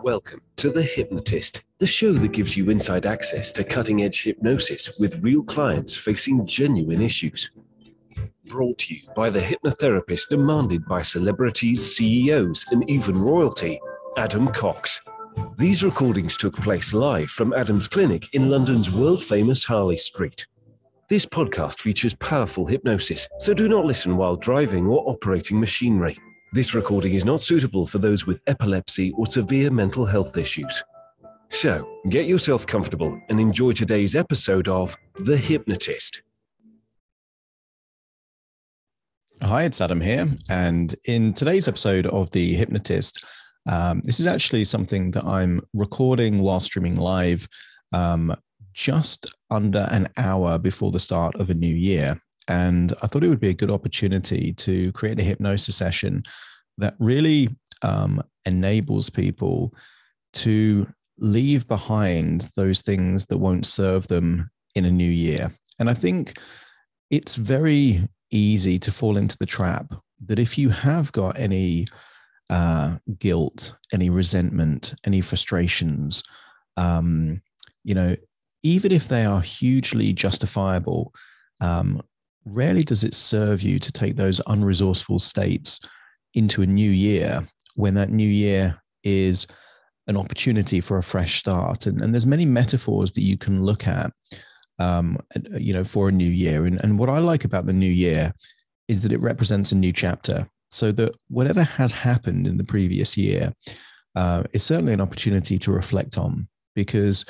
Welcome to The Hypnotist, the show that gives you inside access to cutting-edge hypnosis with real clients facing genuine issues. Brought to you by the hypnotherapist demanded by celebrities, CEOs, and even royalty, Adam Cox. These recordings took place live from Adam's clinic in London's world-famous Harley Street. This podcast features powerful hypnosis, so do not listen while driving or operating machinery. This recording is not suitable for those with epilepsy or severe mental health issues. So, get yourself comfortable and enjoy today's episode of The Hypnotist. Hi, it's Adam here, and in today's episode of The Hypnotist, this is actually something that I'm recording while streaming live just under an hour before the start of a new year. And I thought it would be a good opportunity to create a hypnosis session that really enables people to leave behind those things that won't serve them in a new year. And I think it's very easy to fall into the trap that if you have got any guilt, any resentment, any frustrations, even if they are hugely justifiable, rarely does it serve you to take those unresourceful states into a new year when that new year is an opportunity for a fresh start. And there's many metaphors that you can look at, for a new year. And what I like about the new year is that it represents a new chapter. So that whatever has happened in the previous year is certainly an opportunity to reflect on, because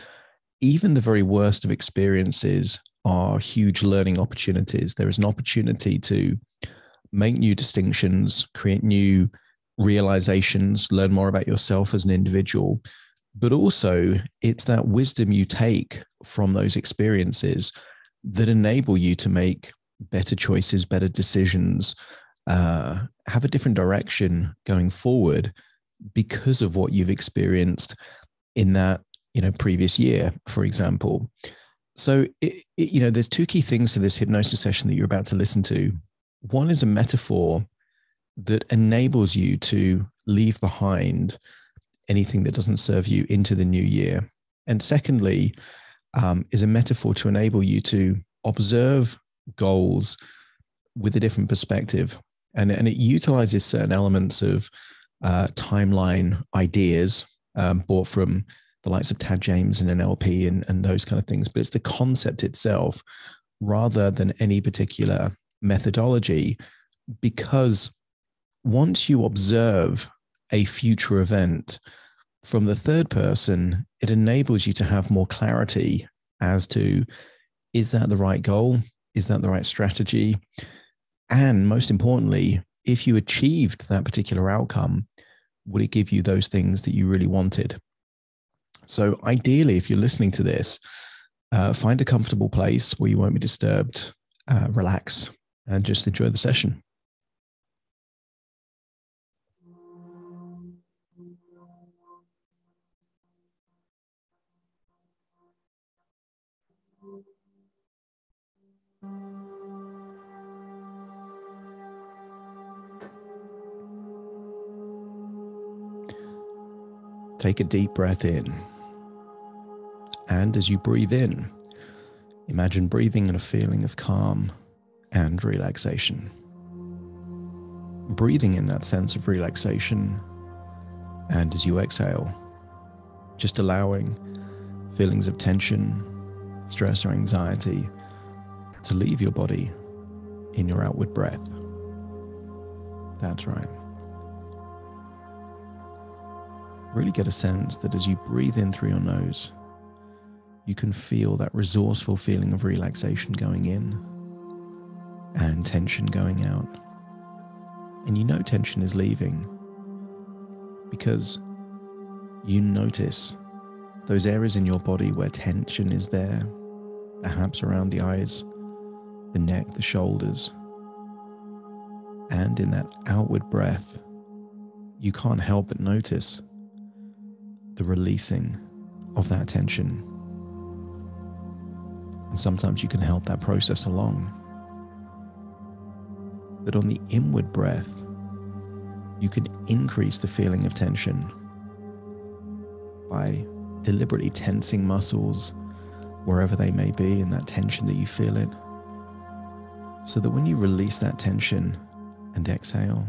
even the very worst of experiences are huge learning opportunities. There is an opportunity to make new distinctions, create new realizations, learn more about yourself as an individual. But also, it's that wisdom you take from those experiences that enable you to make better choices, better decisions, have a different direction going forward because of what you've experienced in that previous year, for example. So, there's two key things to this hypnosis session that you're about to listen to. One is a metaphor that enables you to leave behind anything that doesn't serve you into the new year. And secondly, is a metaphor to enable you to observe goals with a different perspective. And it utilizes certain elements of timeline ideas bought from the likes of Tad James and NLP and those kind of things. But it's the concept itself rather than any particular methodology, because once you observe a future event from the third person, it enables you to have more clarity as to, is that the right goal? Is that the right strategy? And most importantly, if you achieved that particular outcome, would it give you those things that you really wanted? So ideally, if you're listening to this, find a comfortable place where you won't be disturbed, relax, and just enjoy the session. Take a deep breath in. And as you breathe in, imagine breathing in a feeling of calm and relaxation. Breathing in that sense of relaxation, and as you exhale, just allowing feelings of tension, stress, or anxiety to leave your body in your outward breath. That's right. Really get a sense that as you breathe in through your nose, you can feel that resourceful feeling of relaxation going in and tension going out. And you know tension is leaving because you notice those areas in your body where tension is there, perhaps around the eyes, the neck, the shoulders. And in that outward breath, you can't help but notice the releasing of that tension. And sometimes you can help that process along. But on the inward breath, you can increase the feeling of tension by deliberately tensing muscles wherever they may be in that tension that you feel it, so that when you release that tension and exhale,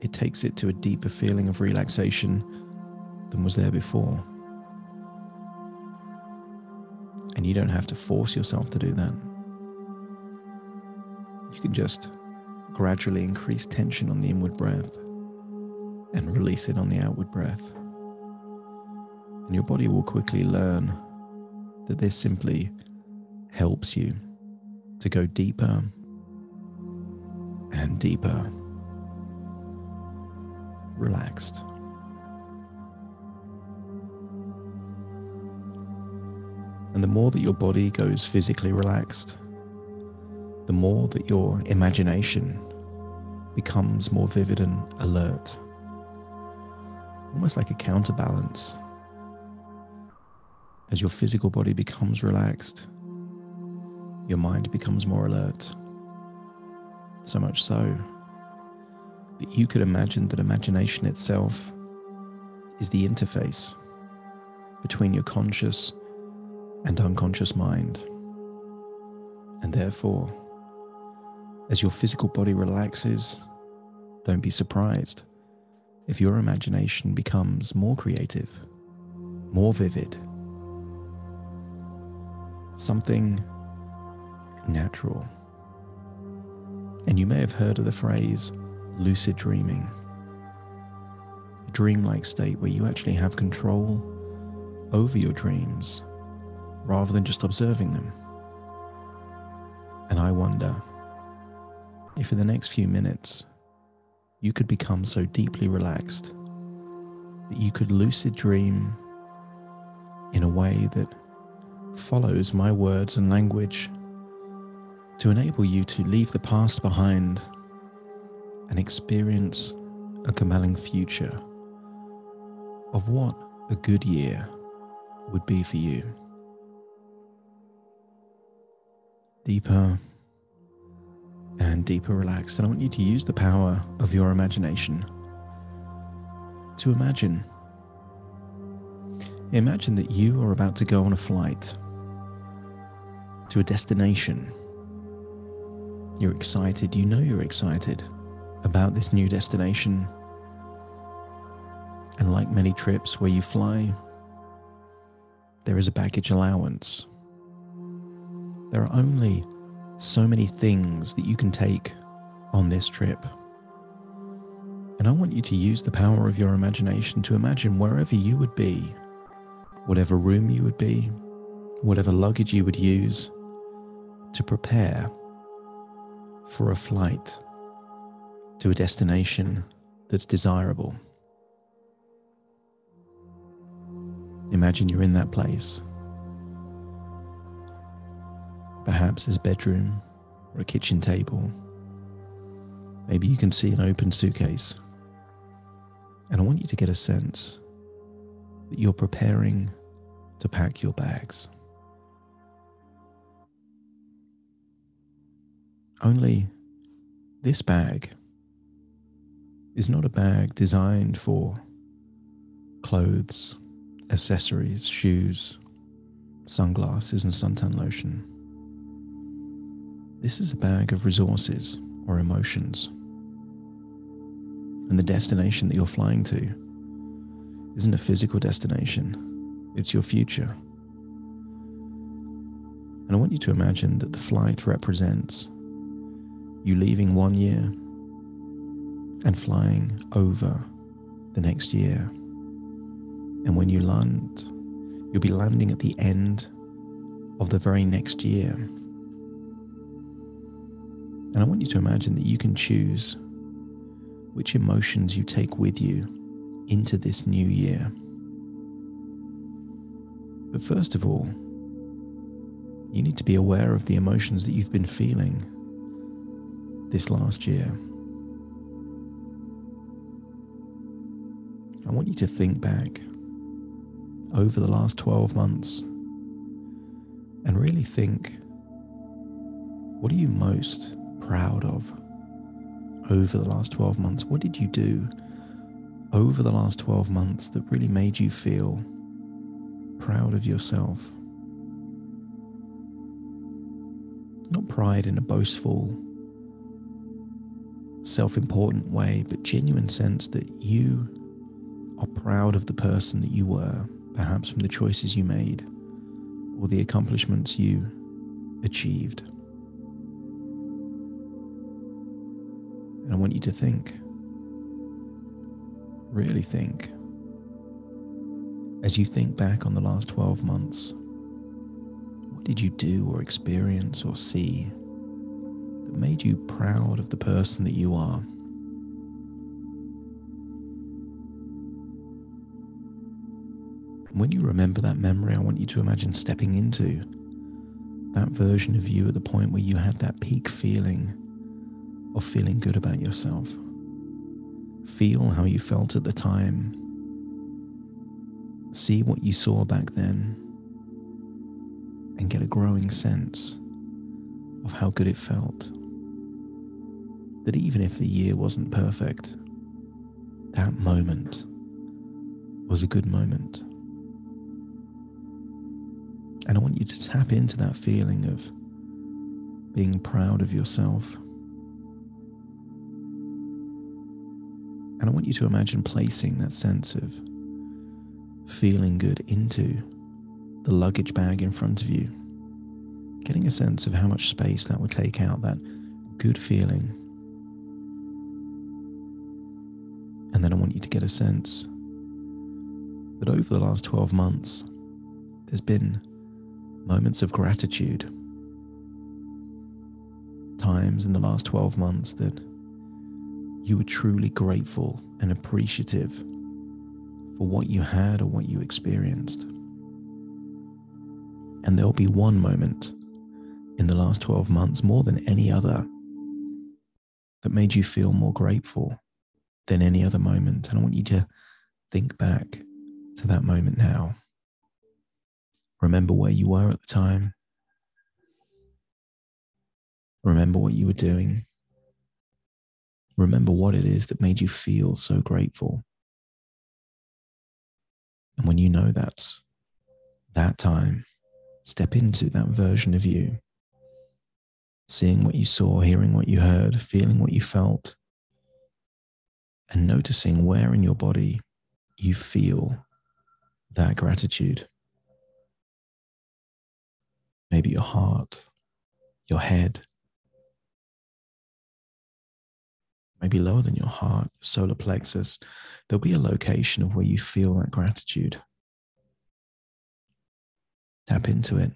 it takes it to a deeper feeling of relaxation than was there before. And you don't have to force yourself to do that. You can just gradually increase tension on the inward breath and release it on the outward breath. And your body will quickly learn that this simply helps you to go deeper and deeper, relaxed. And the more that your body goes physically relaxed, the more that your imagination becomes more vivid and alert, almost like a counterbalance. As your physical body becomes relaxed, your mind becomes more alert. So much so that you could imagine that imagination itself is the interface between your conscious and unconscious mind. And therefore, as your physical body relaxes, don't be surprised if your imagination becomes more creative, more vivid, something natural. And you may have heard of the phrase lucid dreaming, a dreamlike state where you actually have control over your dreams rather than just observing them. And I wonder if in the next few minutes you could become so deeply relaxed that you could lucid dream in a way that follows my words and language to enable you to leave the past behind and experience a compelling future of what a good year would be for you. Deeper and deeper relaxed. And I want you to use the power of your imagination to imagine. Imagine that you are about to go on a flight to a destination. You're excited, you know you're excited about this new destination. And like many trips where you fly, there is a baggage allowance. There are only so many things that you can take on this trip. And I want you to use the power of your imagination to imagine wherever you would be, whatever room you would be, whatever luggage you would use to prepare for a flight to a destination that's desirable. Imagine you're in that place. Perhaps there's a bedroom or a kitchen table. Maybe you can see an open suitcase. And I want you to get a sense that you're preparing to pack your bags. Only this bag is not a bag designed for clothes, accessories, shoes, sunglasses, and suntan lotion. This is a bag of resources or emotions. And the destination that you're flying to isn't a physical destination, it's your future. And I want you to imagine that the flight represents you leaving one year and flying over the next year. And when you land, you'll be landing at the end of the very next year. And I want you to imagine that you can choose which emotions you take with you into this new year. But first of all, you need to be aware of the emotions that you've been feeling this last year. I want you to think back over the last 12 months and really think, what are you most proud of over the last 12 months? What did you do over the last 12 months that really made you feel proud of yourself. Not pride in a boastful, self-important way, but genuine sense that you are proud of the person that you were, perhaps from the choices you made or the accomplishments you achieved. And I want you to think, really think, as you think back on the last 12 months, what did you do or experience or see that made you proud of the person that you are? And when you remember that memory, I want you to imagine stepping into that version of you at the point where you had that peak feeling of feeling good about yourself. Feel how you felt at the time. See what you saw back then and get a growing sense of how good it felt. That even if the year wasn't perfect, that moment was a good moment. And I want you to tap into that feeling of being proud of yourself. And I want you to imagine placing that sense of feeling good into the luggage bag in front of you, getting a sense of how much space that would take out, that good feeling. And then I want you to get a sense that over the last 12 months, there's been moments of gratitude, times in the last 12 months that you were truly grateful and appreciative for what you had or what you experienced. And there'll be one moment in the last 12 months, more than any other, that made you feel more grateful than any other moment. And I want you to think back to that moment now. Remember where you were at the time. Remember what you were doing. Remember what it is that made you feel so grateful. And when you know that's that time, step into that version of you, seeing what you saw, hearing what you heard, feeling what you felt, and noticing where in your body you feel that gratitude. Maybe your heart, your head, maybe lower than your heart, solar plexus. There'll be a location of where you feel that gratitude. Tap into it.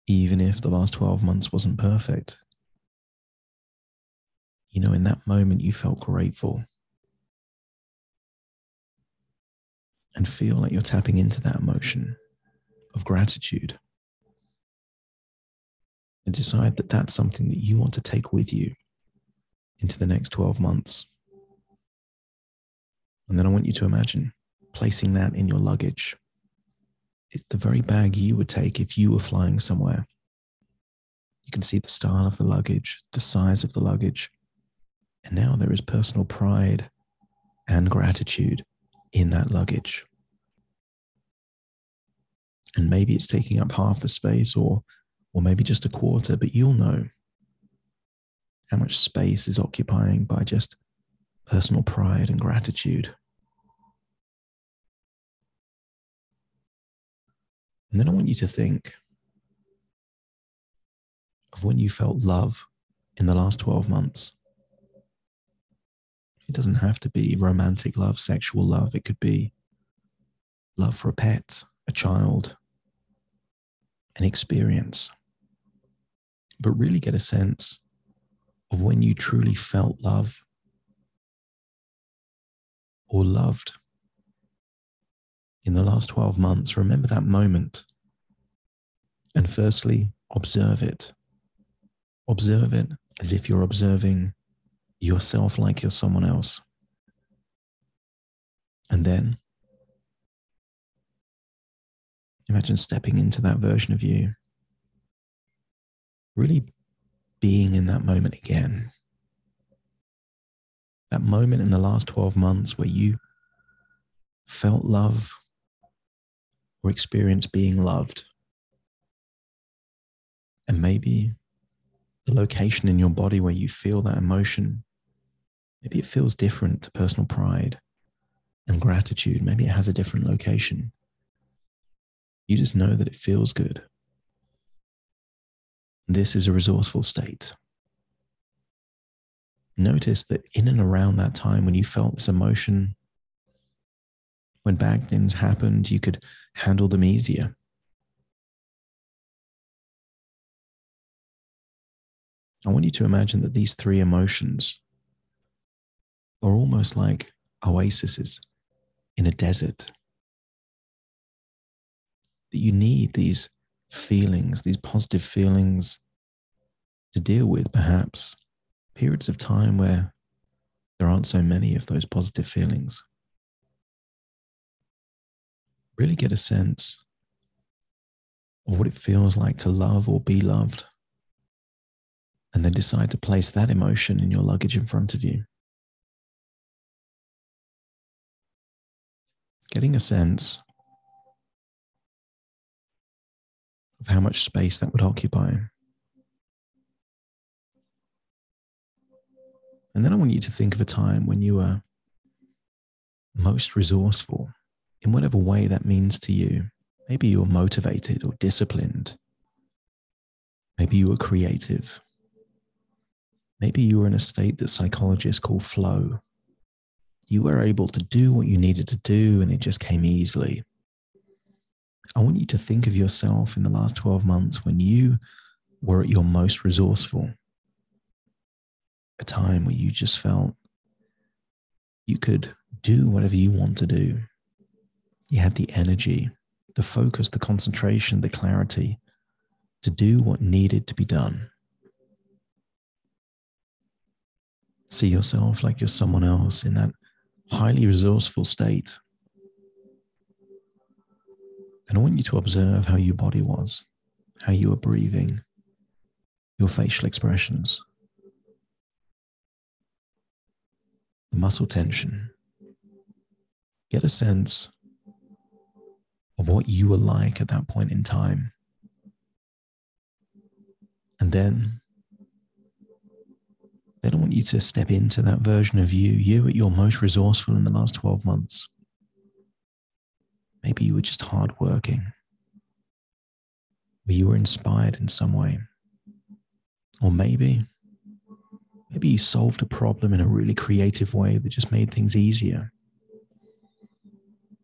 Even if the last 12 months wasn't perfect, you know, in that moment you felt grateful. And feel like you're tapping into that emotion of gratitude. And decide that that's something that you want to take with you into the next 12 months. And then I want you to imagine placing that in your luggage. It's the very bag you would take if you were flying somewhere. You can see the style of the luggage, the size of the luggage. And now there is personal pride and gratitude in that luggage. And maybe it's taking up half the space or maybe just a quarter, but you'll know how much space is occupying by just personal pride and gratitude. And then I want you to think of when you felt love in the last 12 months. It doesn't have to be romantic love, sexual love. It could be love for a pet, a child, an experience. But really get a sense of when you truly felt love or loved in the last 12 months. Remember that moment. And firstly, observe it. Observe it as if you're observing yourself like you're someone else. And then imagine stepping into that version of you, really being in that moment again. That moment in the last 12 months where you felt love or experienced being loved. And maybe the location in your body where you feel that emotion, maybe it feels different to personal pride and gratitude. Maybe it has a different location. You just know that it feels good. This is a resourceful state. Notice that in and around that time when you felt this emotion, when bad things happened, you could handle them easier. I want you to imagine that these three emotions are almost like oases in a desert. That you need these feelings, these positive feelings to deal with perhaps periods of time where there aren't so many of those positive feelings. Really get a sense of what it feels like to love or be loved, and then decide to place that emotion in your luggage in front of you. Getting a sense of how much space that would occupy. And then I want you to think of a time when you were most resourceful in whatever way that means to you. Maybe you were motivated or disciplined. Maybe you were creative. Maybe you were in a state that psychologists call flow. You were able to do what you needed to do and it just came easily. I want you to think of yourself in the last 12 months when you were at your most resourceful. A time where you just felt you could do whatever you want to do. You had the energy, the focus, the concentration, the clarity to do what needed to be done. See yourself like you're someone else in that highly resourceful state. And I want you to observe how your body was, how you were breathing, your facial expressions, the muscle tension. Get a sense of what you were like at that point in time. And then I want you to step into that version of you at your most resourceful in the last 12 months. Maybe you were just hardworking, or you were inspired in some way. Or maybe you solved a problem in a really creative way that just made things easier.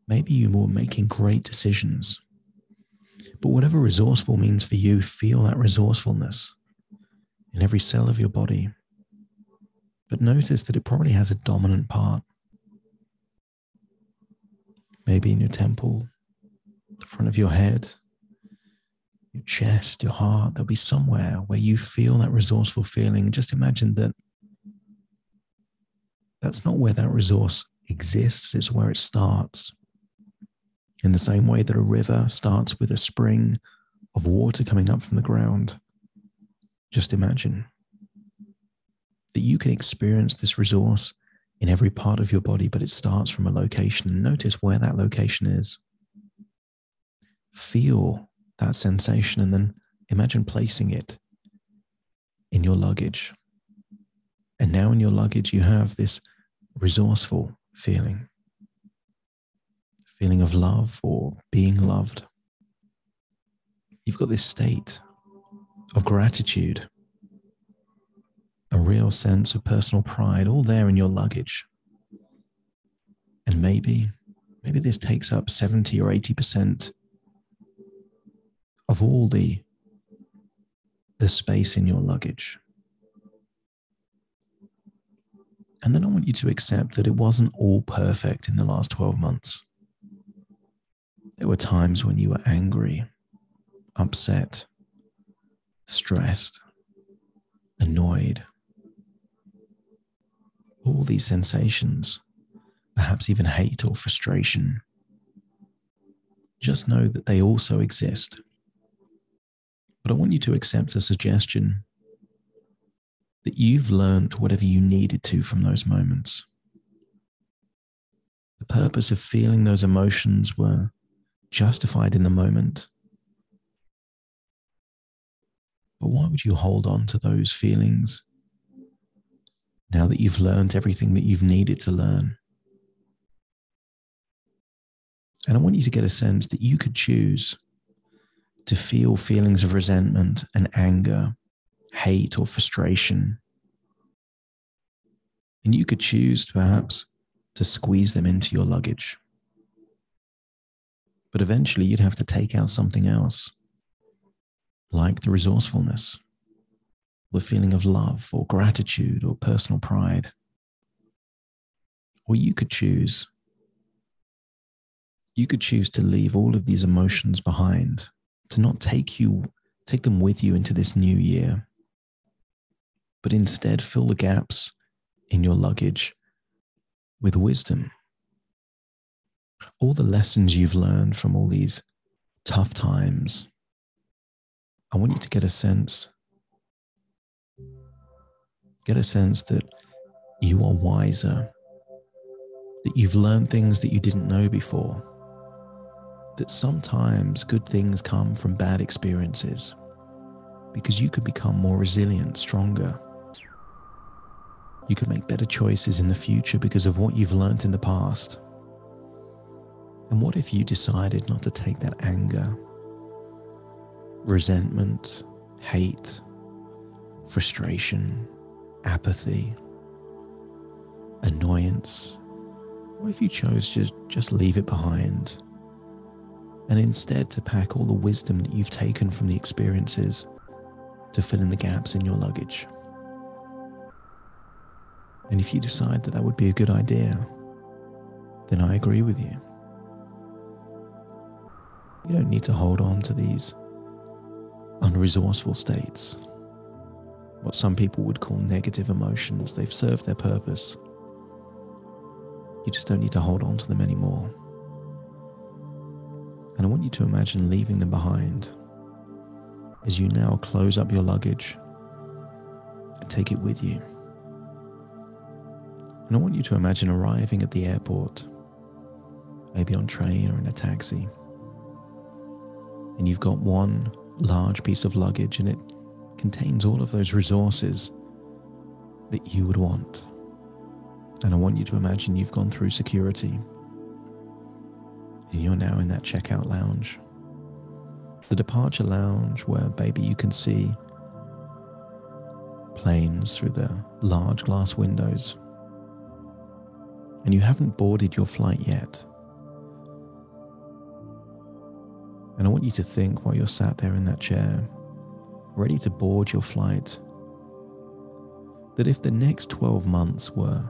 Maybe you were making great decisions. But whatever resourceful means for you, feel that resourcefulness in every cell of your body. But notice that it probably has a dominant part. Maybe in your temple, the front of your head, your chest, your heart. There'll be somewhere where you feel that resourceful feeling. Just imagine that that's not where that resource exists, it's where it starts. In the same way that a river starts with a spring of water coming up from the ground, just imagine that you can experience this resource in every part of your body, but it starts from a location. Notice where that location is. Feel that sensation and then imagine placing it in your luggage. And now in your luggage, you have this resourceful feeling of love or being loved. You've got this state of gratitude, a real sense of personal pride, all there in your luggage. And maybe this takes up 70 or 80% of all the space in your luggage. And then I want you to accept that it wasn't all perfect in the last 12 months. There were times when you were angry, upset, stressed, annoyed. All these sensations, perhaps even hate or frustration. Just know that they also exist. But I want you to accept a suggestion that you've learned whatever you needed to from those moments. The purpose of feeling those emotions were justified in the moment. But why would you hold on to those feelings now that you've learned everything that you've needed to learn? And I want you to get a sense that you could choose to feel feelings of resentment and anger, hate or frustration. And you could choose perhaps to squeeze them into your luggage. But eventually you'd have to take out something else, like the resourcefulness, the feeling of love or gratitude or personal pride. Or you could choose to leave all of these emotions behind, to not take them with you into this new year, but instead fill the gaps in your luggage with wisdom. All the lessons you've learned from all these tough times, I want you to get a sense that you are wiser, that you've learned things that you didn't know before, that sometimes good things come from bad experiences because you could become more resilient, stronger. You could make better choices in the future because of what you've learned in the past. And what if you decided not to take that anger, resentment, hate, frustration, apathy, annoyance? What if you chose to just leave it behind and instead to pack all the wisdom that you've taken from the experiences to fill in the gaps in your luggage? And if you decide that that would be a good idea, then I agree with you. You don't need to hold on to these unresourceful states, what some people would call negative emotions. They've served their purpose. You just don't need to hold on to them anymore. And I want you to imagine leaving them behind as you now close up your luggage and take it with you. And I want you to imagine arriving at the airport, maybe on train or in a taxi, and you've got one large piece of luggage and it contains all of those resources that you would want. And I want you to imagine you've gone through security and you're now in that checkout lounge, the departure lounge where maybe you can see planes through the large glass windows. And you haven't boarded your flight yet. And I want you to think while you're sat there in that chair, ready to board your flight, that if the next 12 months were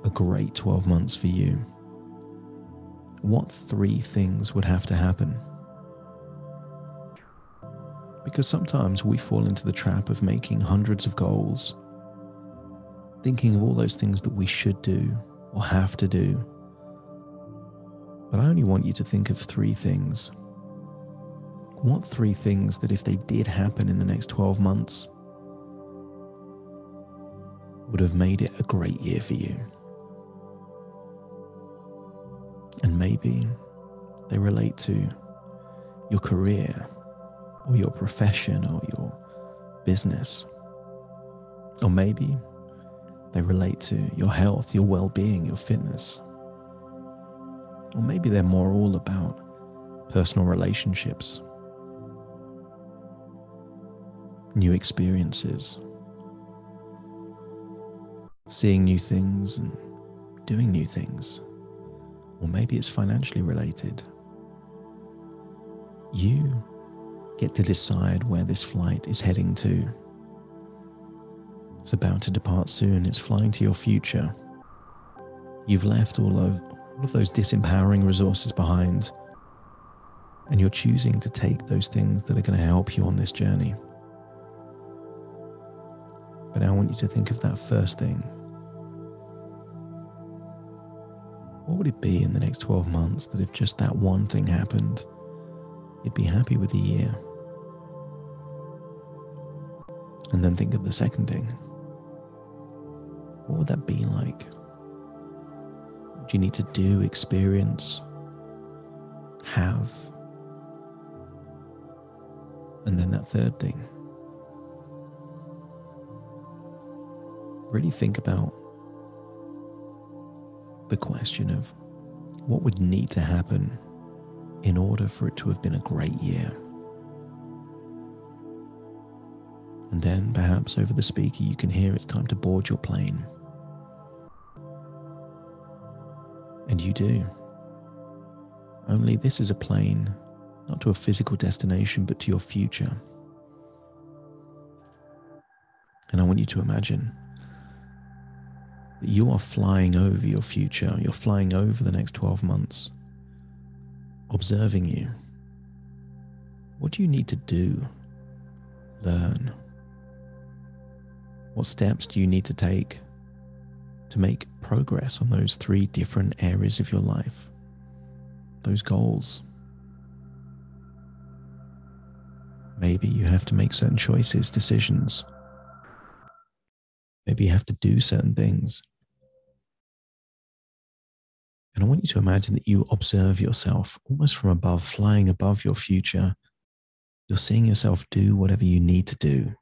a great 12 months for you, what 3 things would have to happen? Because sometimes we fall into the trap of making hundreds of goals, thinking of all those things that we should do or have to do. But I only want you to think of 3 things. What 3 things that if they did happen in the next 12 months would have made it a great year for you? And maybe they relate to your career or your profession or your business. Or maybe they relate to your health, your well-being, your fitness. Or maybe they're more all about personal relationships, new experiences, seeing new things and doing new things. Or maybe it's financially related. You get to decide where this flight is heading to. It's about to depart soon. It's flying to your future. You've left all of those disempowering resources behind, and you're choosing to take those things that are going to help you on this journey. But I want you to think of that first thing. What would it be in the next 12 months that if just that one thing happened, you'd be happy with the year? And then think of the second thing. What would that be like? What do you need to do, experience, have? And then that third thing. Really think about the question of what would need to happen in order for it to have been a great year. And then perhaps over the speaker you can hear it's time to board your plane. And you do. Only this is a plane, not to a physical destination, but to your future. And I want you to imagine that you are flying over your future. You're flying over the next 12 months, observing you. What do you need to do, learn? What steps do you need to take to make progress on those 3 different areas of your life, those goals? Maybe you have to make certain choices, decisions. Maybe you have to do certain things. And I want you to imagine that you observe yourself almost from above, flying above your future. You're seeing yourself do whatever you need to do,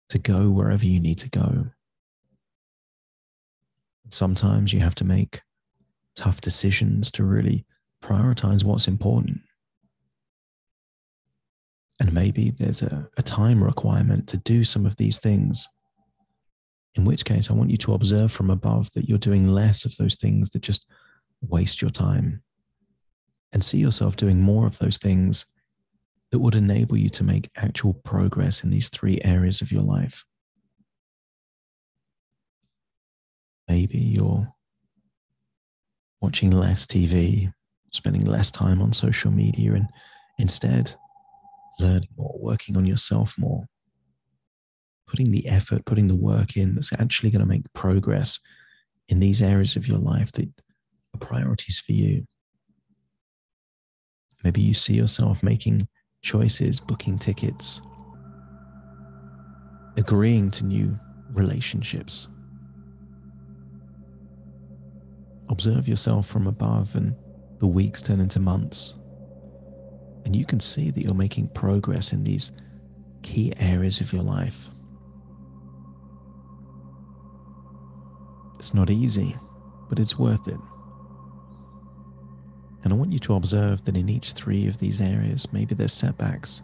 to go wherever you need to go. Sometimes you have to make tough decisions to really prioritize what's important. And maybe there's a time requirement to do some of these things. In which case, I want you to observe from above that you're doing less of those things that just waste your time, and see yourself doing more of those things that would enable you to make actual progress in these 3 areas of your life. Maybe you're watching less TV, spending less time on social media, and instead learning more, working on yourself more, putting the effort, putting the work in that's actually going to make progress in these areas of your life that are priorities for you. Maybe you see yourself making choices, booking tickets, agreeing to new relationships. Observe yourself from above, and the weeks turn into months. And you can see that you're making progress in these key areas of your life. It's not easy, but it's worth it. And I want you to observe that in each 3 of these areas, maybe there's setbacks,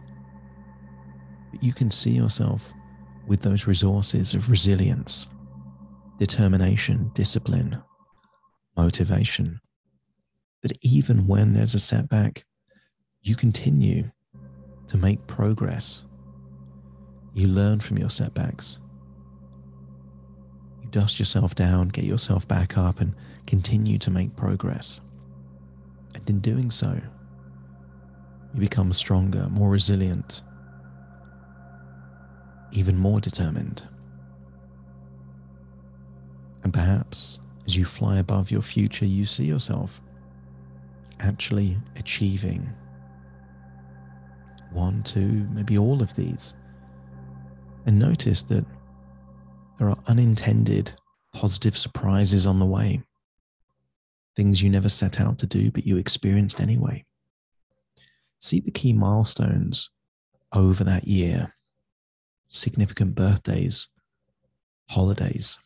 but you can see yourself with those resources of resilience, determination, discipline, motivation, that even when there's a setback, you continue to make progress. You learn from your setbacks. You dust yourself down, get yourself back up, and continue to make progress. And in doing so, you become stronger, more resilient, even more determined. And perhaps as you fly above your future, you see yourself actually achieving 1, 2, maybe all of these. And notice that there are unintended positive surprises on the way. Things you never set out to do, but you experienced anyway. See the key milestones over that year, significant birthdays, holidays,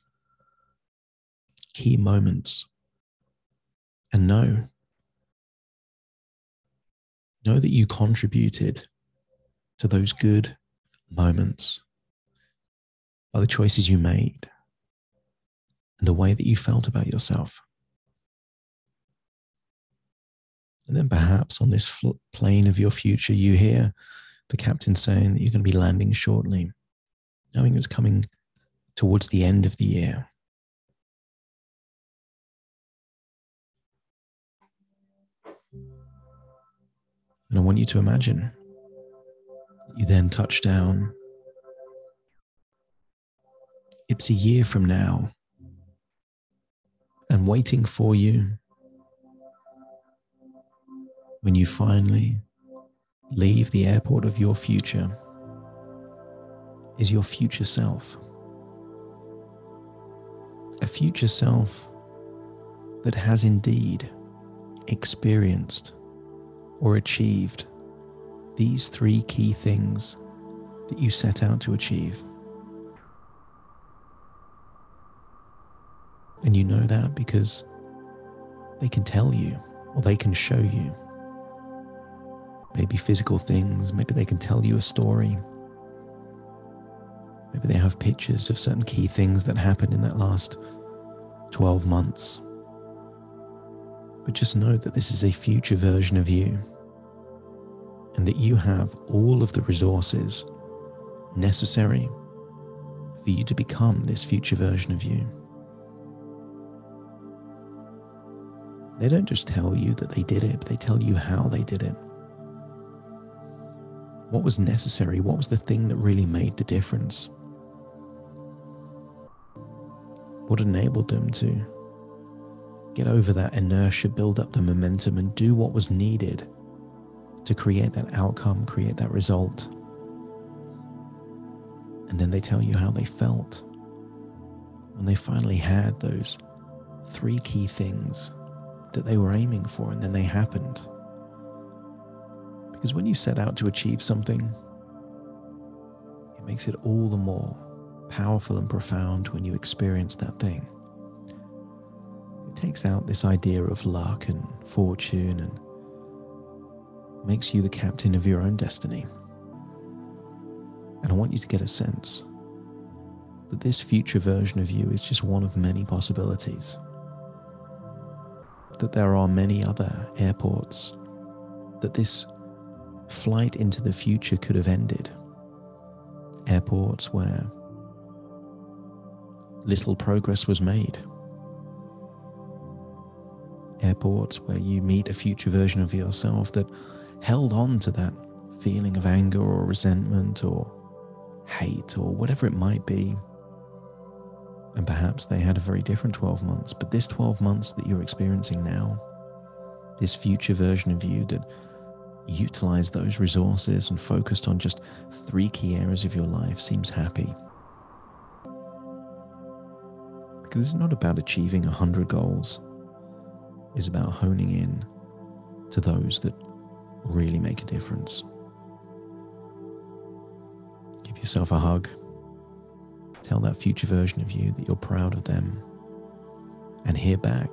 key moments, and know that you contributed to those good moments by the choices you made and the way that you felt about yourself. And then perhaps on this plane of your future, you hear the captain saying that you're going to be landing shortly, knowing it's coming towards the end of the year. And I want you to imagine that you then touch down. It's a year from now, and waiting for you when you finally leave the airport of your future is your future self. A future self that has indeed experienced or achieved these 3 key things that you set out to achieve. And you know that because they can tell you, or they can show you. Maybe physical things, maybe they can tell you a story. Maybe they have pictures of certain key things that happened in that last 12 months. But just know that this is a future version of you, and that you have all of the resources necessary for you to become this future version of you. They don't just tell you that they did it, but they tell you how they did it. What was necessary? What was the thing that really made the difference? What enabled them to get over that inertia, build up the momentum, and do what was needed to create that outcome, create that result? And then they tell you how they felt when they finally had those 3 key things that they were aiming for, and then they happened. Because when you set out to achieve something, it makes it all the more powerful and profound when you experience that thing. It takes out this idea of luck and fortune and makes you the captain of your own destiny. And I want you to get a sense that this future version of you is just one of many possibilities. That there are many other airports that this flight into the future could have ended. Airports where little progress was made. Airports where you meet a future version of yourself that held on to that feeling of anger or resentment or hate or whatever it might be. And perhaps they had a very different 12 months, but this 12 months that you're experiencing now, this future version of you that utilized those resources and focused on just 3 key areas of your life, seems happy. Because it's not about achieving 100 goals. It's about honing in to those that really make a difference. Give yourself a hug. Tell that future version of you that you're proud of them, and hear back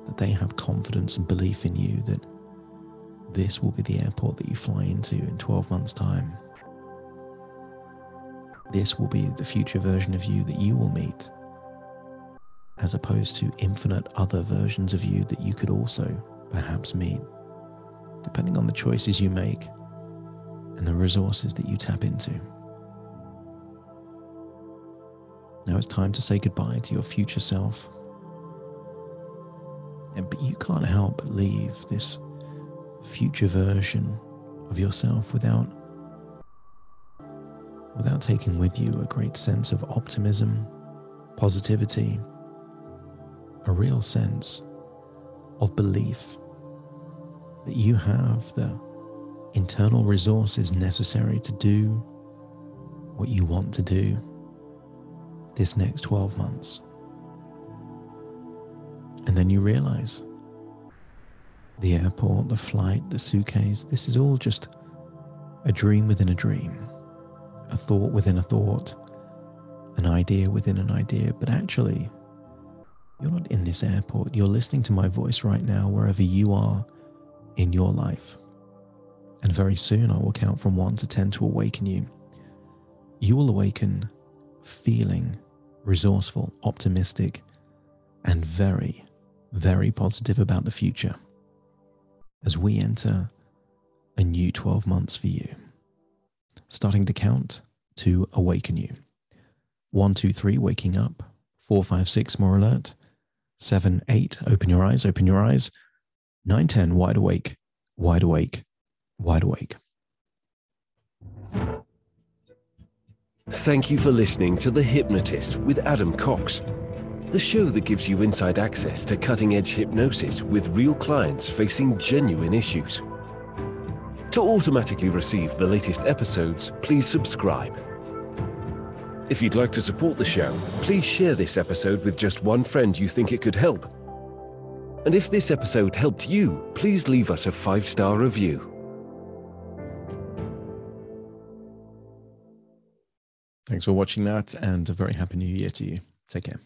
that they have confidence and belief in you that this will be the airport that you fly into in 12 months' time. This will be the future version of you that you will meet, as opposed to infinite other versions of you that you could also perhaps meet, depending on the choices you make and the resources that you tap into. Now it's time to say goodbye to your future self. But you can't help but leave this future version of yourself without taking with you a great sense of optimism, positivity, a real sense of belief that you have the internal resources necessary to do what you want to do this next 12 months. And then you realize the airport, the flight, the suitcase, this is all just a dream within a dream, a thought within a thought, an idea within an idea. But actually, you're not in this airport. You're listening to my voice right now, wherever you are in your life. And very soon I will count from 1 to 10 to awaken you. You will awaken feeling resourceful, optimistic, and very, very positive about the future as we enter a new 12 months for you. Starting to count to awaken you. 1, 2, 3, waking up. 4, 5, 6, more alert. 7, 8, open your eyes, open your eyes. 9, 10, wide awake, wide awake, wide awake. Thank you for listening to The Hypnotist with Adam Cox, the show that gives you inside access to cutting-edge hypnosis with real clients facing genuine issues. To automatically receive the latest episodes, please subscribe. If you'd like to support the show, please share this episode with just one friend you think it could help. And if this episode helped you, please leave us a 5-star review. Thanks for watching that, and a very happy new year to you. Take care.